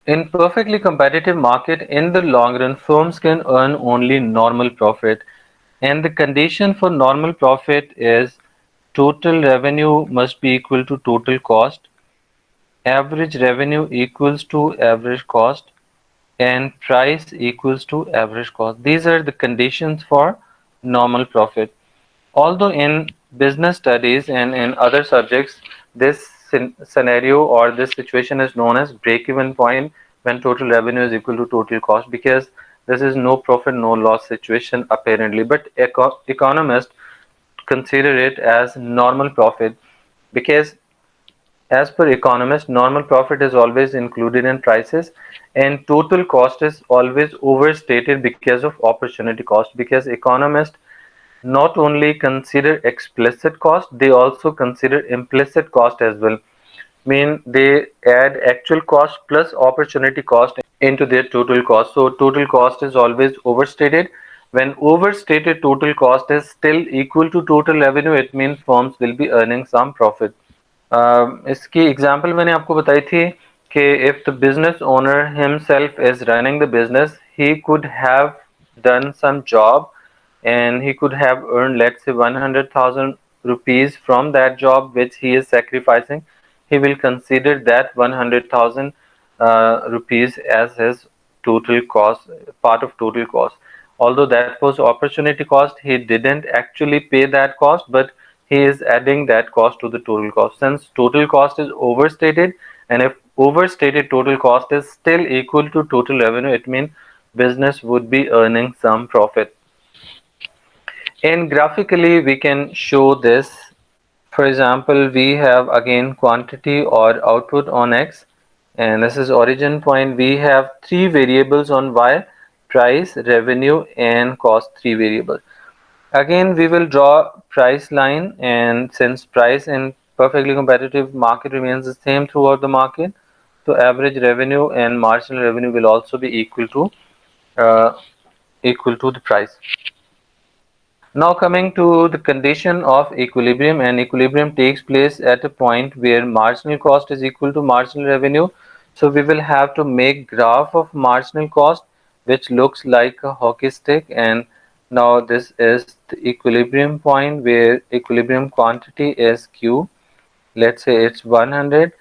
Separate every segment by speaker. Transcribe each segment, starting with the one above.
Speaker 1: In perfectly competitive market, in the long run, firms can earn only normal profit, and the condition for normal profit is total revenue must be equal to total cost, average revenue equals to average cost, and price equals to average cost. These are the conditions for normal profit. Although in business studies and in other subjects, this scenario or this situation is known as break-even point when total revenue is equal to total cost, because this is no profit, no loss situation apparently. But economists consider it as normal profit because as per economists, normal profit is always included in prices and total cost is always overstated because of opportunity cost, because economists not only consider explicit cost, they also consider implicit cost as well. Mean they add actual cost plus opportunity cost into their total cost. So total cost is always overstated. When overstated total cost is still equal to total revenue, it means firms will be earning some profit. इसकी example मैंने आपको बताई थी कि if the business owner himself is running the business, he could have done some job and he could have earned, let's say, 100,000 rupees from that job which he is sacrificing. He will consider that 100,000 rupees as his total cost, part of total cost. Although that was opportunity cost, he didn't actually pay that cost, but he is adding that cost to the total cost. Since total cost is overstated, and if overstated total cost is still equal to total revenue, it means business would be earning some profit. And graphically, we can show this. For example, we have again quantity or output on X, and this is origin point. We have three variables on Y: price, revenue, and cost, three variables. Again, we will draw price line, and since price in perfectly competitive market remains the same throughout the market, so average revenue and marginal revenue will also be uh, equal to the price. Now coming to the condition of equilibrium, and equilibrium takes place at a point where marginal cost is equal to marginal revenue. So we will have to make graph of marginal cost which looks like a hockey stick, and now this is the equilibrium point where equilibrium quantity is Q. Let's say it's 100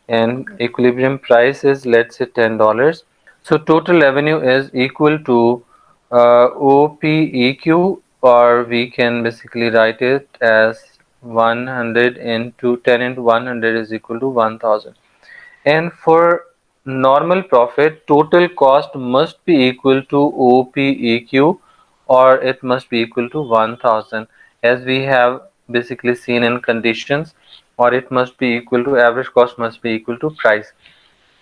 Speaker 1: and equilibrium price is, let's say, $10. So total revenue is equal to OPEQ, or we can basically write it as 100 into 10 into 100 is equal to 1000. And for normal profit, total cost must be equal to OPEQ, or it must be equal to 1000, as we have basically seen in conditions, or it must be equal to average cost must be equal to price.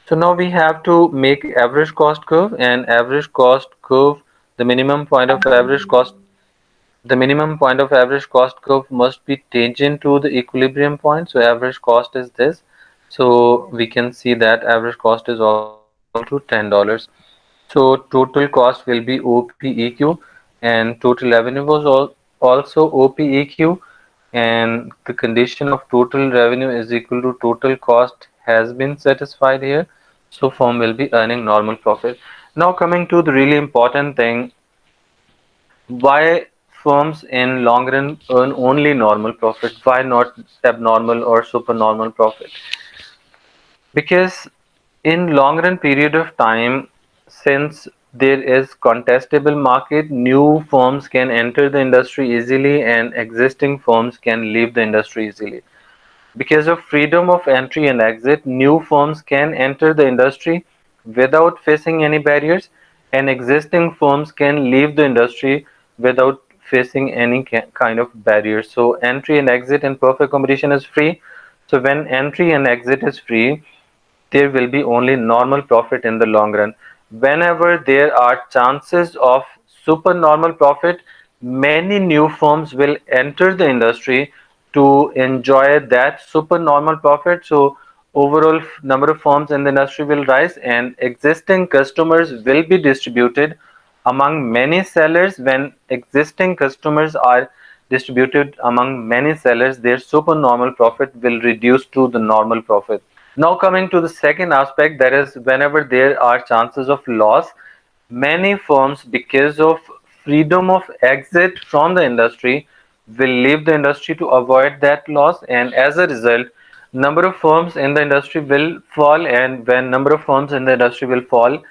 Speaker 1: So now we have to make average cost curve, and average cost curve, the minimum point of average cost, the minimum point of average cost curve must be tangent to the equilibrium point. So average cost is this. So we can see that average cost is also equal to $10. So total cost will be OPEQ, and total revenue was also OPEQ, and the condition of total revenue is equal to total cost has been satisfied here. So firm will be earning normal profit. Now coming to the really important thing, why firms in long run earn only normal profit? Why not abnormal or supernormal profit? Because in long run period of time, since there is contestable market, new firms can enter the industry easily and existing firms can leave the industry easily. Because of freedom of entry and exit, new firms can enter the industry without facing any barriers, and existing firms can leave the industry without facing any kind of barriers. So entry and exit in perfect competition is free. So when entry and exit is free, there will be only normal profit in the long run. Whenever there are chances of supernormal profit, many new firms will enter the industry to enjoy that supernormal profit. So overall number of firms in the industry will rise, and existing customers will be distributed among many sellers. When existing customers are distributed among many sellers, their supernormal profit will reduce to the normal profit. Now coming to the second aspect, that is whenever there are chances of loss, many firms, because of freedom of exit from the industry, will leave the industry to avoid that loss, and as a result, number of firms in the industry will fall, and when number of firms in the industry will fall,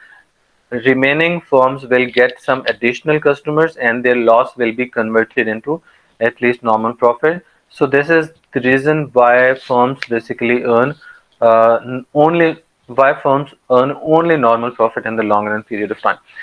Speaker 1: remaining firms will get some additional customers and their loss will be converted into at least normal profit. So this is the reason why firms basically earn only why firms earn only normal profit in the long run period of time.